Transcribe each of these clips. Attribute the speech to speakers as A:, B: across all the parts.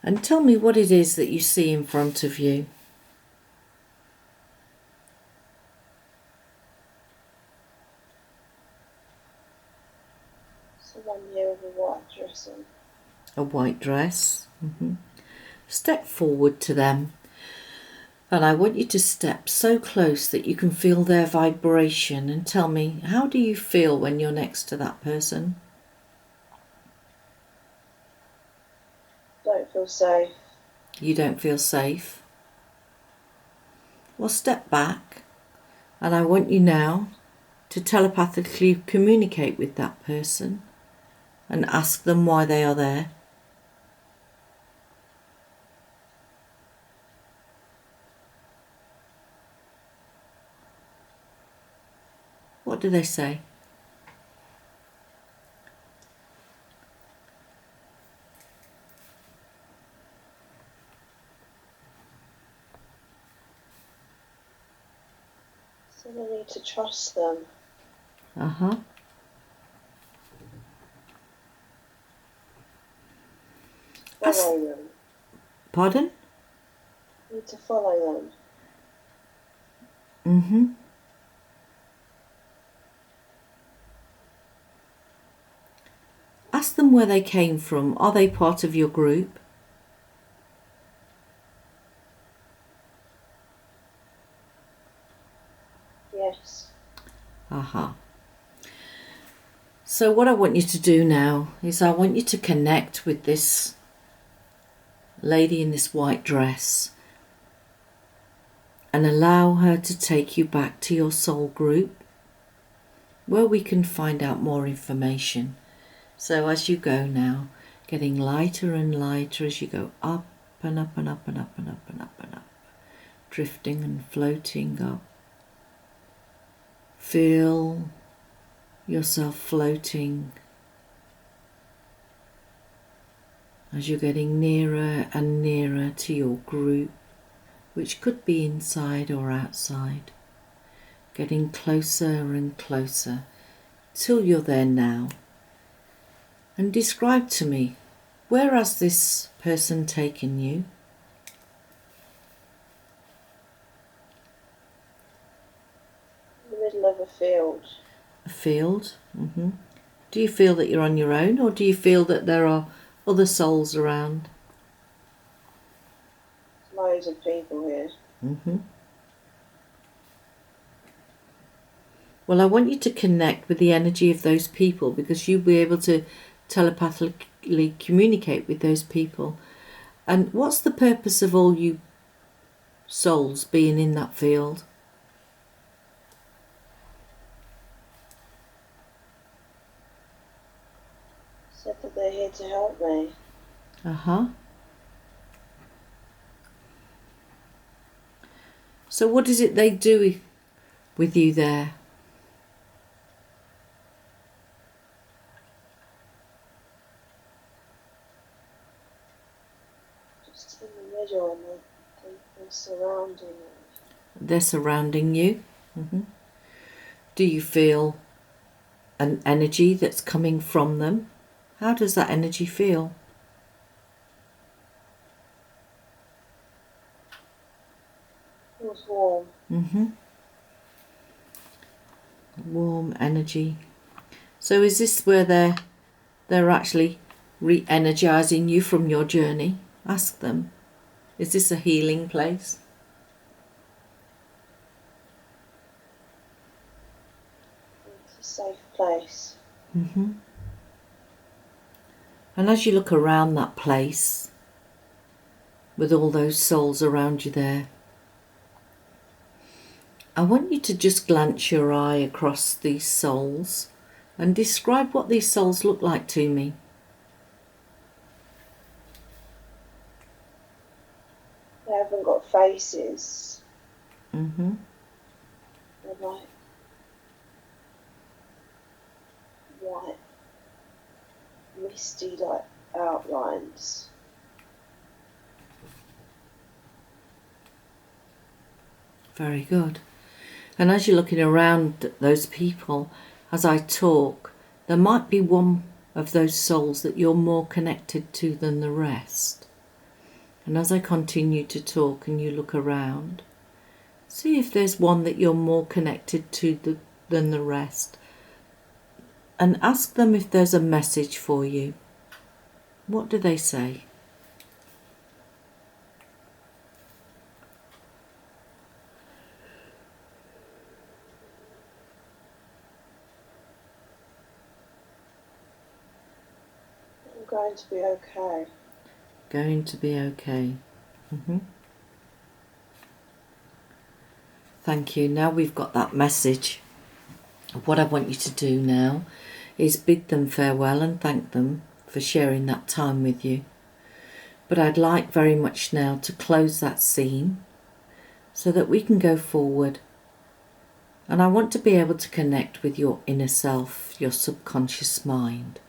A: And tell me what it is that you see in front of you.
B: Someone here with a white dress on.
A: A white dress. Step forward to them. And I want you to step so close that you can feel their vibration, and tell me, how do you feel when you're next to that person?
B: Don't feel safe.
A: You don't feel safe? Well, step back, and I want you now to telepathically communicate with that person and ask them why they are there. What do they say?
B: So I need to trust them. Follow them.
A: Pardon?
B: I need to follow them.
A: Ask them where they came from. Are they part of your group?
B: Yes.
A: So what I want you to do now is I want you to connect with this lady in this white dress and allow her to take you back to your soul group where we can find out more information. So as you go now, getting lighter and lighter as you go up and up and up and up and up and up and up, drifting and floating up. Feel yourself floating as you're getting nearer and nearer to your group, which could be inside or outside, getting closer and closer till you're there now. And describe to me, where has this person taken you?
B: In the middle of a field.
A: A field? Do you feel that you're on your own, or do you feel that there are other souls around?
B: Loads of people here.
A: Well, I want you to connect with the energy of those people, because you'll be able to telepathically communicate with those people. And what's the purpose of all you souls being in that field?
B: Said that they're here to help me.
A: So what is it they do with you there?
B: Just in the middle, and they're surrounding me.
A: They're surrounding you. Do you feel an energy that's coming from them? How does that energy feel?
B: It was warm.
A: Warm energy. So is this where they're actually re-energizing you from your journey? Ask them. Is this a healing place?
B: It's a safe place.
A: And as you look around that place, with all those souls around you there, I want you to just glance your eye across these souls and describe what these souls look like to me.
B: They haven't got faces.
A: Mm-hmm.
B: They're like white, misty like outlines.
A: Very good. And as you're looking around at those people, as I talk, there might be one of those souls that you're more connected to than the rest. And as I continue to talk and you look around, see if there's one that you're more connected to than the rest. And ask them if there's a message for you. What do they say?
B: I'm going to be okay.
A: Going to be okay. Thank you. Now we've got that message. What I want you to do now is bid them farewell and thank them for sharing that time with you. But I'd like very much now to close that scene so that we can go forward. And I want to be able to connect with your inner self, your subconscious mind.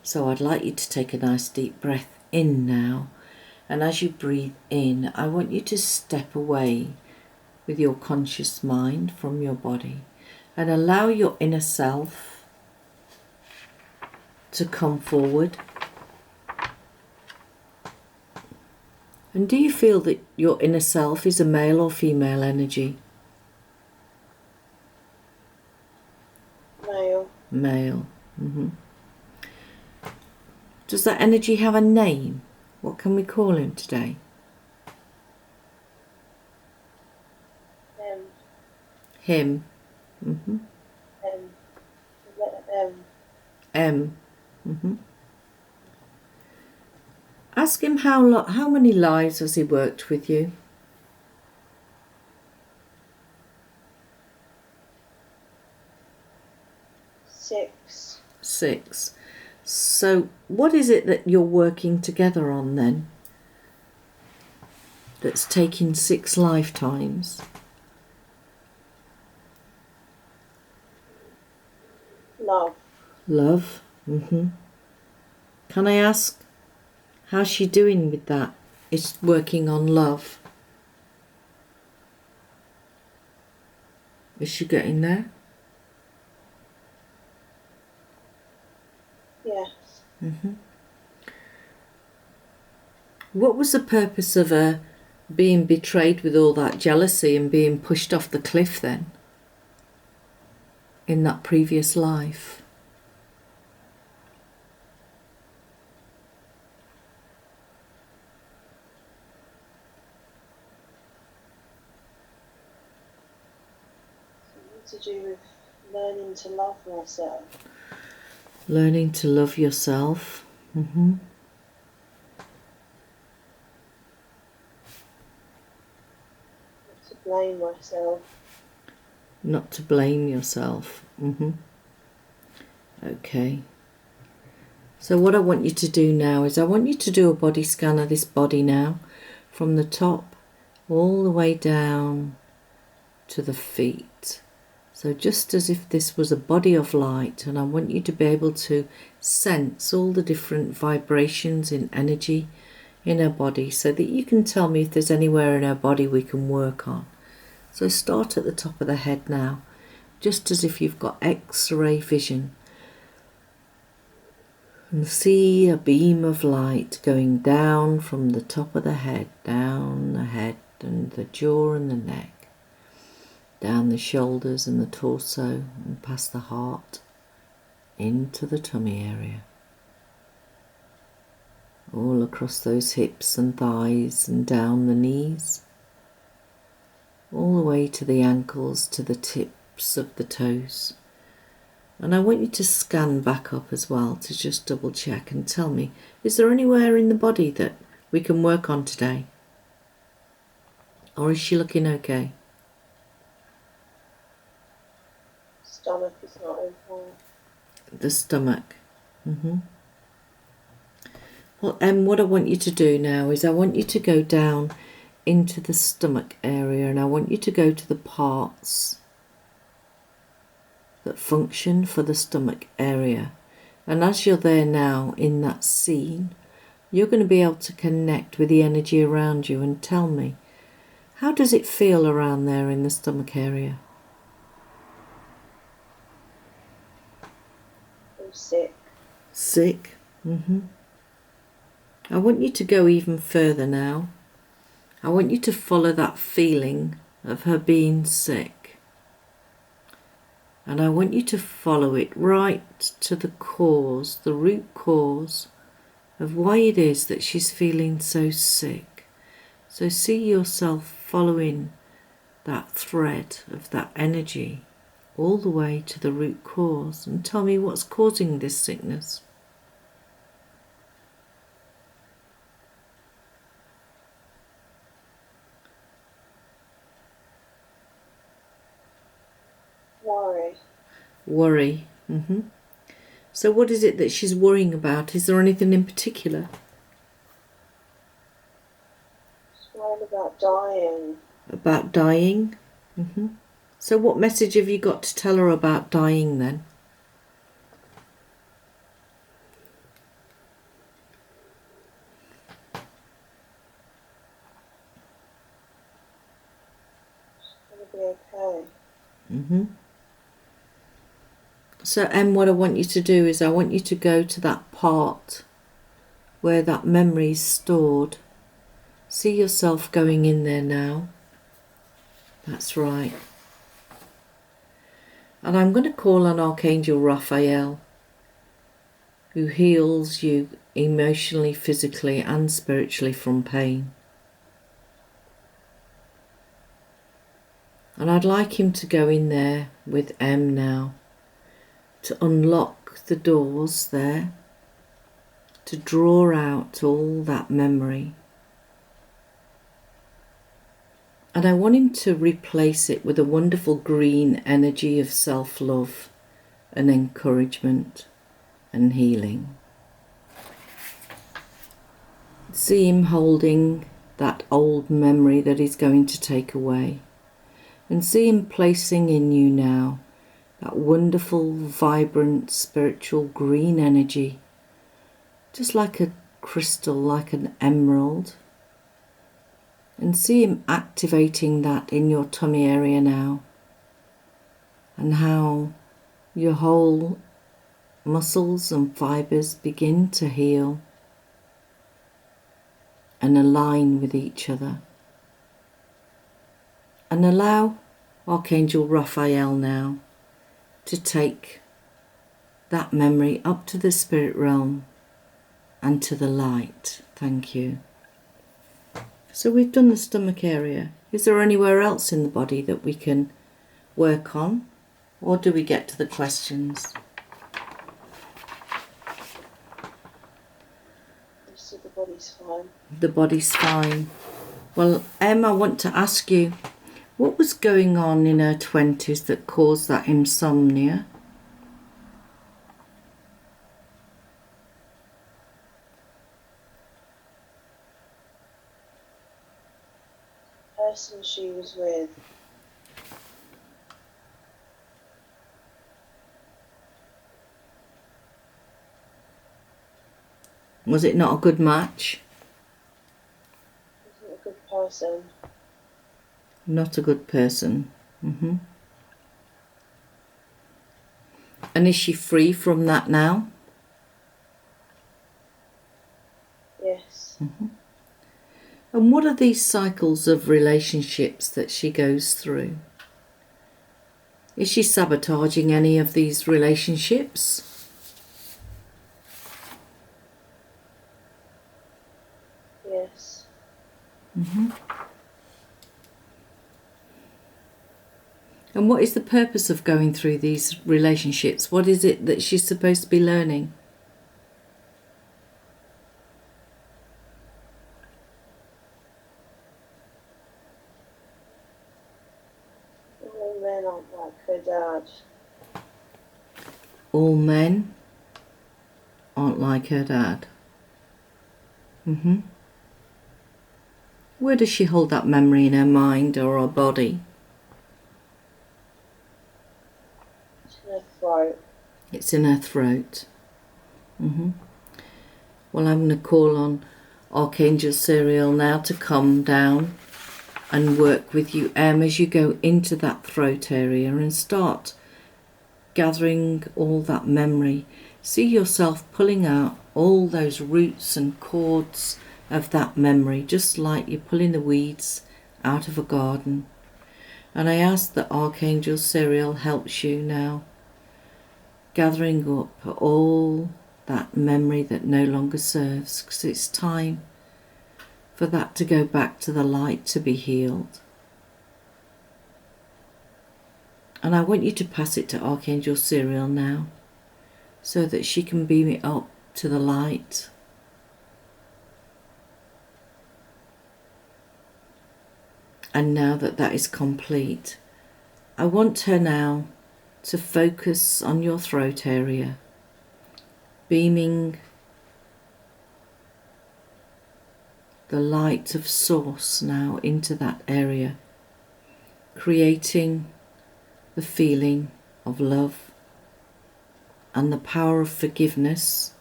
A: So I'd like you to take a nice deep breath in now. And as you breathe in, I want you to step away with your conscious mind from your body and allow your inner self to come forward. And do you feel that your inner self is a male or female energy?
B: Male.
A: Male. Does that energy have a name? What can we call him today? Him.
B: M.
A: M. Ask him how many lives has he worked with you?
B: 6.
A: 6. So what is it that you're working together on then? That's taking 6 lifetimes?
B: Love.
A: Love. Can I ask, how's she doing with that? It's working on love. Is she getting there?
B: Yes.
A: What was the purpose of her being betrayed with all that jealousy and being pushed off the cliff then? In that previous life?
B: Something to do with learning to love myself.
A: Learning to love yourself.
B: Not to blame myself.
A: Not to blame yourself. Okay. So what I want you to do now is I want you to do a body scan of this body now, from the top all the way down to the feet. So just as if this was a body of light, and I want you to be able to sense all the different vibrations in energy in her body so that you can tell me if there's anywhere in her body we can work on. So start at the top of the head now, just as if you've got X-ray vision. And see a beam of light going down from the top of the head, down the head and the jaw and the neck, down the shoulders and the torso and past the heart, into the tummy area. All across those hips and thighs and down the knees, all the way to the ankles, to the tips of the toes. And I want you to scan back up as well to just double check and tell me, is there anywhere in the body that we can work on today? Or is she looking okay?
B: Stomach is not okay.
A: The stomach. Well, what I want you to do now is I want you to go down into the stomach area, and I want you to go to the parts that function for the stomach area. And as you're there now in that scene, you're going to be able to connect with the energy around you and tell me, how does it feel around there in the stomach area?
B: I'm sick.
A: Sick? I want you to go even further now I want you to follow that feeling of her being sick. And I want you to follow it right to the cause, the root cause of why it is that she's feeling so sick. So see yourself following that thread of that energy all the way to the root cause, and tell me what's causing this sickness. Worry. So what is it that she's worrying about? Is there anything in particular?
B: She's worried about dying.
A: About dying? So what message have you got to tell her about dying then?
B: She's going to be okay.
A: So Em, what I want you to do is I want you to go to that part where that memory is stored. See yourself going in there now. That's right. And I'm going to call on Archangel Raphael, who heals you emotionally, physically and spiritually from pain. And I'd like him to go in there with Em now, to unlock the doors there, to draw out all that memory. And I want him to replace it with a wonderful green energy of self-love and encouragement and healing. See him holding that old memory that he's going to take away. And see him placing in you now that wonderful, vibrant, spiritual green energy, just like a crystal, like an emerald. And see him activating that in your tummy area now, and how your whole muscles and fibres begin to heal and align with each other. And allow Archangel Raphael now to take that memory up to the spirit realm and to the light. Thank you. So we've done the stomach area. Is there anywhere else in the body that we can work on? Or do we get to the questions?
B: So the body's fine.
A: The body's fine. Well, Em, I want to ask you, what was going on in her 20s that caused that insomnia?
B: The person she was with.
A: Was it not a good match?
B: Wasn't a good person.
A: Not a good person. And is she free from that now?
B: Yes.
A: And what are these cycles of relationships that she goes through? Is she sabotaging any of these relationships?
B: Yes.
A: And what is the purpose of going through these relationships? What is it that she's supposed to be learning?
B: All men aren't like her dad.
A: All men aren't like her dad. Where does she hold that memory in her mind or her body?
B: It's in her throat.
A: It's in her throat. Well, I'm going to call on Archangel Cyril now to come down and work with you, Em, as you go into that throat area and start gathering all that memory. See yourself pulling out all those roots and cords of that memory, just like you're pulling the weeds out of a garden. And I ask that Archangel Cyril helps you now, gathering up all that memory that no longer serves, because it's time for that to go back to the light to be healed. And I want you to pass it to Archangel Cyril now, so that she can beam it up to the light. And now that that is complete, I want her now to focus on your throat area, beaming the light of Source now into that area, creating the feeling of love and the power of forgiveness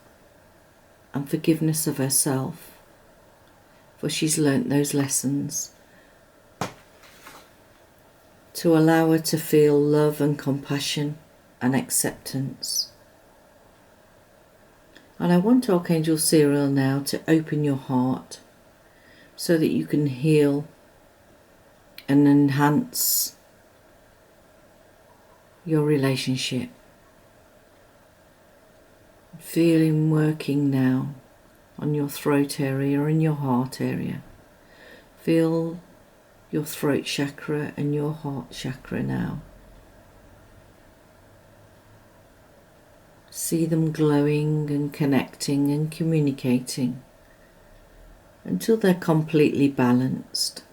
A: and forgiveness of herself, for she's learnt those lessons, to allow her to feel love and compassion and acceptance. And I want Archangel Cyril now to open your heart so that you can heal and enhance your relationship. Feel him working now on your throat area and your heart area. Feel your throat chakra and your heart chakra now. See them glowing and connecting and communicating until they're completely balanced.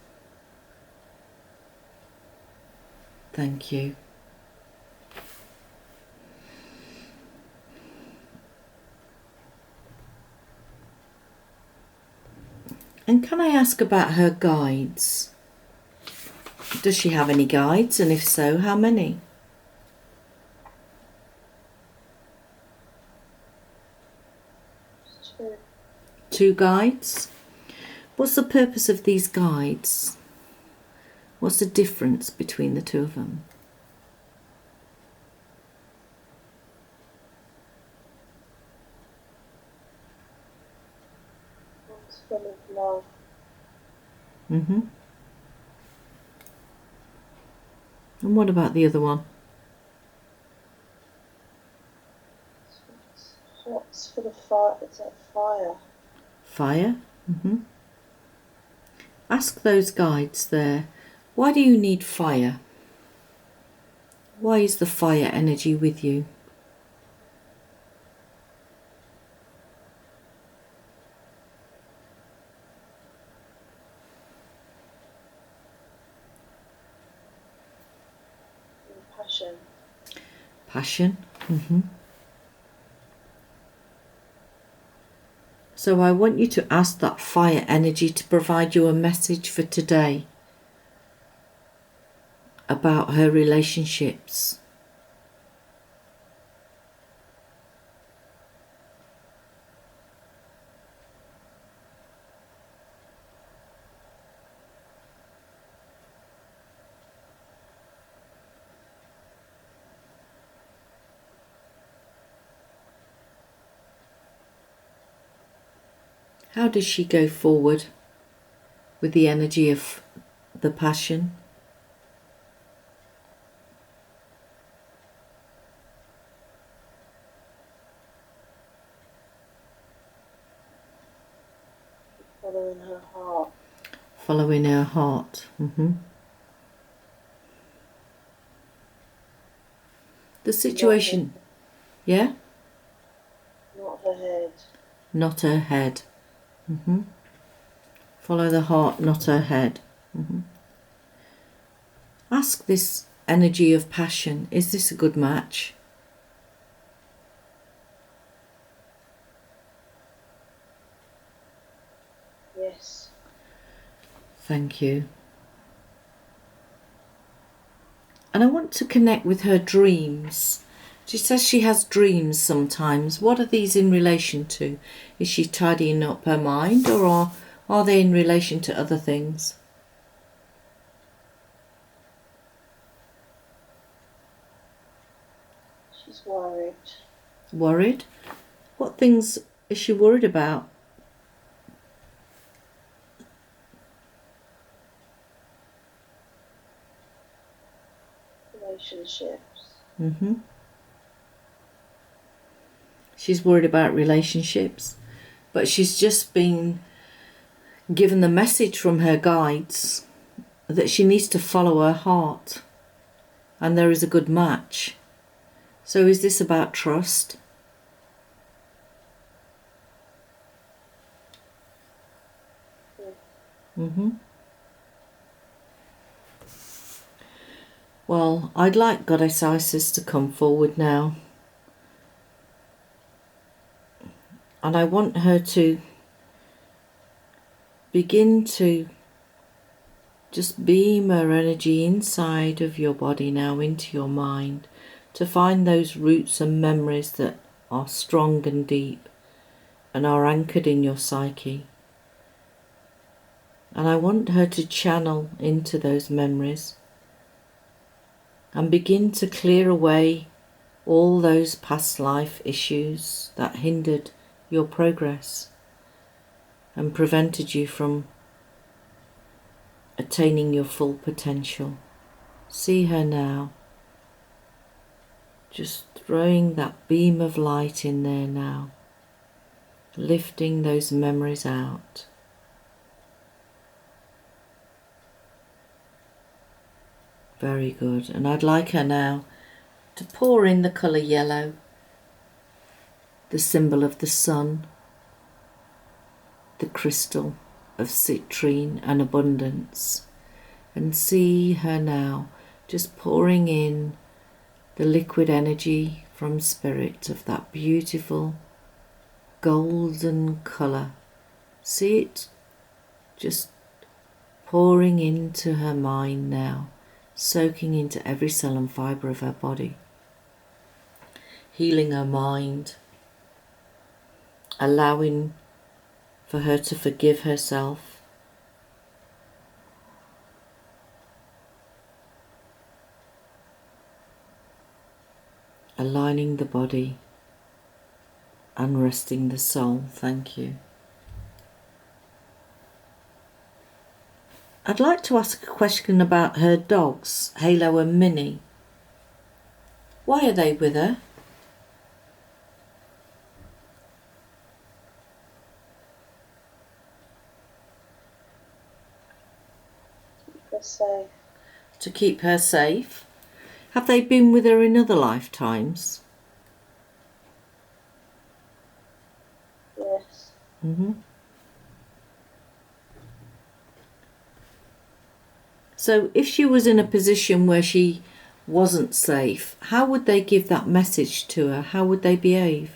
A: Thank you. And can I ask about her guides? Does she have any guides, and if so, how many? Two guides? What's the purpose of these guides? What's the difference between the two of them?
B: One's full of love.
A: And what about the other one?
B: It's hot, it's full of fire. It's like fire.
A: Fire? Ask those guides there, why do you need fire? Why is the fire energy with you?
B: Passion.
A: Passion? So I want you to ask that fire energy to provide you a message for today about her relationships. How does she go forward with the energy of the passion?
B: Following her heart.
A: Following her heart. The situation, yeah?
B: Not her head.
A: Not her head. Follow the heart, not her head. Ask this energy of passion, is this a good match?
B: Yes.
A: Thank you. And I want to connect with her dreams. She says she has dreams sometimes. What are these in relation to? Is she tidying up her mind, or are they in relation to other things?
B: She's worried.
A: Worried? What things is she worried about?
B: relationships.
A: She's worried about relationships, but she's just been given the message from her guides that she needs to follow her heart, and there is a good match. So is this about trust? Well, I'd like Goddess Isis to come forward now. And I want her to begin to just beam her energy inside of your body now into your mind, to find those roots and memories that are strong and deep and are anchored in your psyche. And I want her to channel into those memories and begin to clear away all those past life issues that hindered your progress and prevented you from attaining your full potential. See her now, just throwing that beam of light in there now, lifting those memories out. Very good. And I'd like her now to pour in the colour yellow, the symbol of the sun, the crystal of citrine and abundance. And see her now just pouring in the liquid energy from spirit of that beautiful golden colour. See it just pouring into her mind now, soaking into every cell and fibre of her body, healing her mind, allowing for her to forgive herself, aligning the body and resting the soul. Thank you. I'd like to ask a question about her dogs, Halo and Minnie. Why are they with her?
B: Safe.
A: To keep her safe. Have they been with her in other lifetimes?
B: Yes.
A: So if she was in a position where she wasn't safe, how would they give that message to her? How would they behave?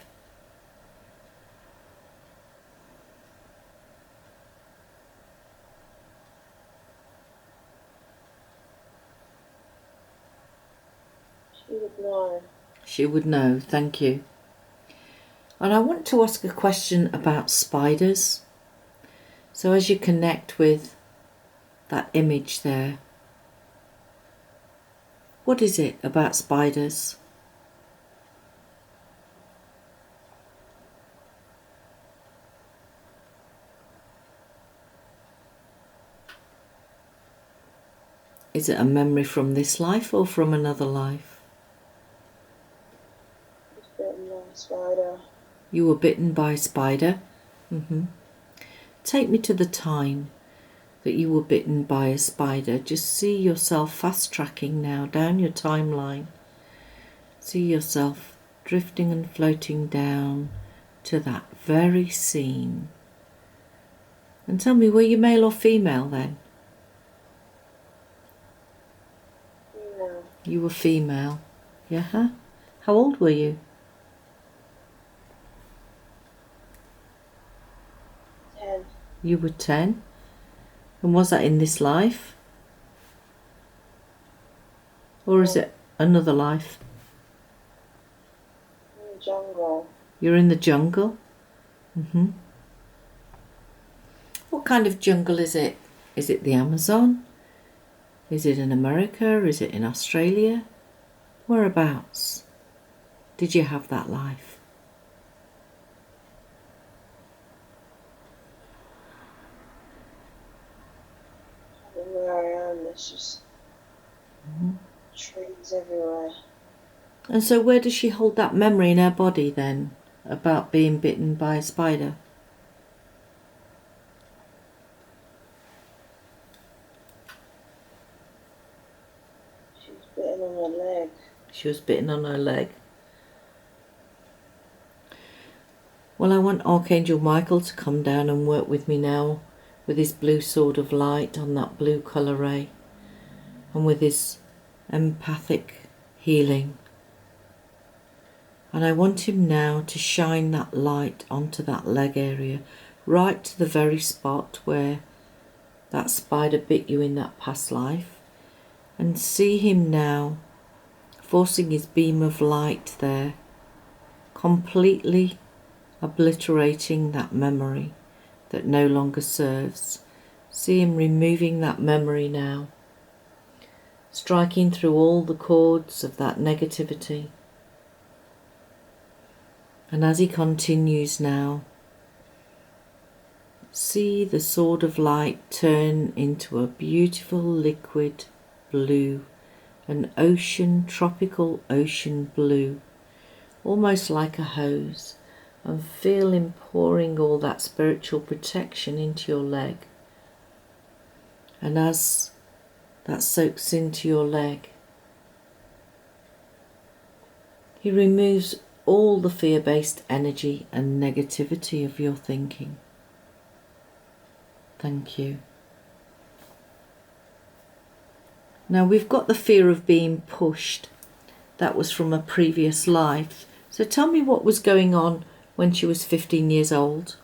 B: She would know.
A: She would know, thank you. And I want to ask a question about spiders. So as you connect with that image there, what is it about spiders? Is it a memory from this life or from another life?
B: Bitten by a spider.
A: You were bitten by a spider? Take me to the time that you were bitten by a spider. Just see yourself fast tracking now down your timeline. See yourself drifting and floating down to that very scene. And tell me, were you male or female then?
B: Female.
A: You were female. Yeah? How old were you?
B: 10.
A: You were 10. And was that in this life? Or is it another life?
B: In the jungle.
A: You're in the jungle? What kind of jungle is it? Is it the Amazon? Is it in America? Is it in Australia? Whereabouts did you have that life?
B: Where I am, there's just trees everywhere.
A: And so where does she hold that memory in her body then about being bitten by a spider?
B: She was bitten on her leg.
A: She was bitten on her leg. Well, I want Archangel Michael to come down and work with me now with his blue sword of light on that blue colour ray and with his empathic healing. And I want him now to shine that light onto that leg area, right to the very spot where that spider bit you in that past life. And see him now forcing his beam of light there, completely obliterating that memory that no longer serves. See him removing that memory now, striking through all the cords of that negativity. And as he continues now, see the sword of light turn into a beautiful liquid blue, an ocean, tropical ocean blue, almost like a hose, and feel him pouring all that spiritual protection into your leg. And as that soaks into your leg, he removes all the fear-based energy and negativity of your thinking. Thank you. Now we've got the fear of being pushed. That was from a previous life. So tell me what was going on when she was 15 years old.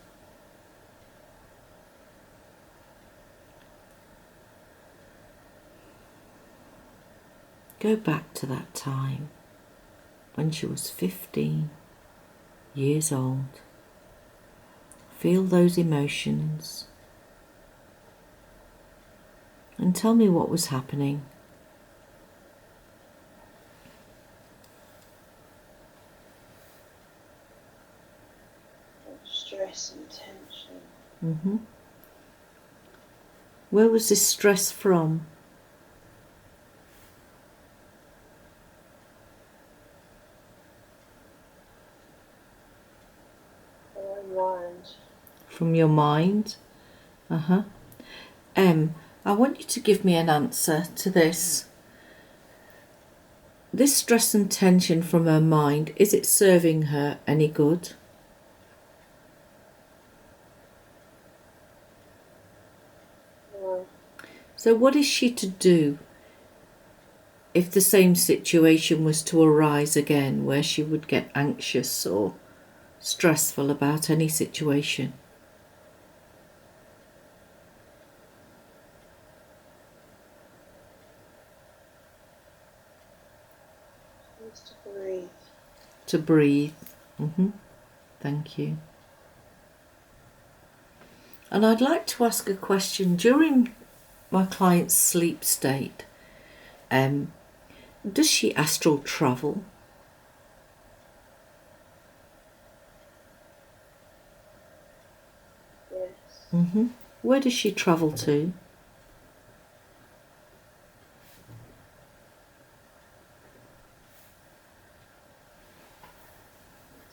A: Go back to that time when she was 15 years old. Feel those emotions and tell me what was happening.
B: Stress and tension.
A: Mm-hmm. Where was this stress from?
B: Mind.
A: From your mind? I want you to give me an answer to this. This stress and tension from her mind, is it serving her any good?
B: No.
A: So what is she to do if the same situation was to arise again, where she would get anxious or stressful about any situation?
B: Just to breathe.
A: To breathe. Thank you. And I'd like to ask a question. During my client's sleep state, does she astral travel?
B: Yes.
A: Where does she travel to?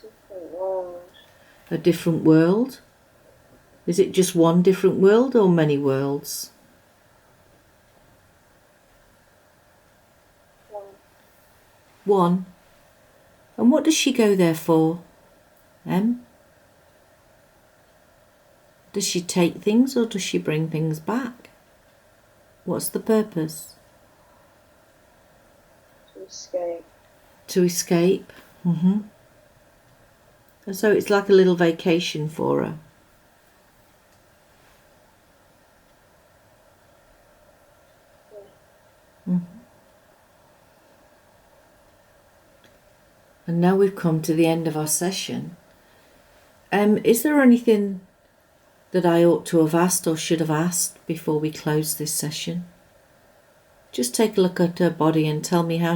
B: Different world.
A: A different world? Is it just one different world or many worlds? One. And what does she go there for? Does she take things or does she bring things back? What's the purpose?
B: To escape.
A: To escape. And so it's like a little vacation for her.
B: Yeah.
A: And now we've come to the end of our session. Is there anything that I ought to have asked or should have asked before we close this session? Just take a look at her body and tell me how